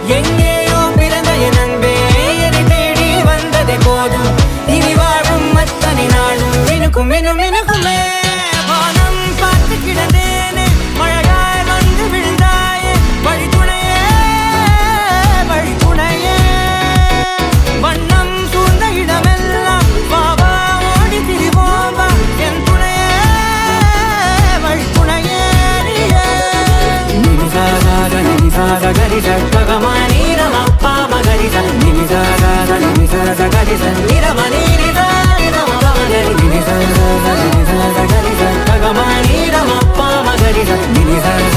எங்கேயோ பிறந்த என் அன்பே என்னை தேடி வந்ததே போதும் இனி வாழும் அத்தனை நாளும் மினுக்கும் மினும் மினுக்குமே வானம் பார்த்து கிடந்தேனே மழையாய் வந்து விழுந்தாயே வழித்துணையே வழித்துணையே வண்ணம் சூழ்ந்த இடமெல்லாம் பாவா ஓடி திரிவோம் வா என் துணையே வழித்துணையே நினிசாக கரிச ககமானி ரமப்பா மகரிச நினிசாக கரிச நிரமணி நினிசாக கரிச ககமானி ரமப்பா மகரிச நினிசாக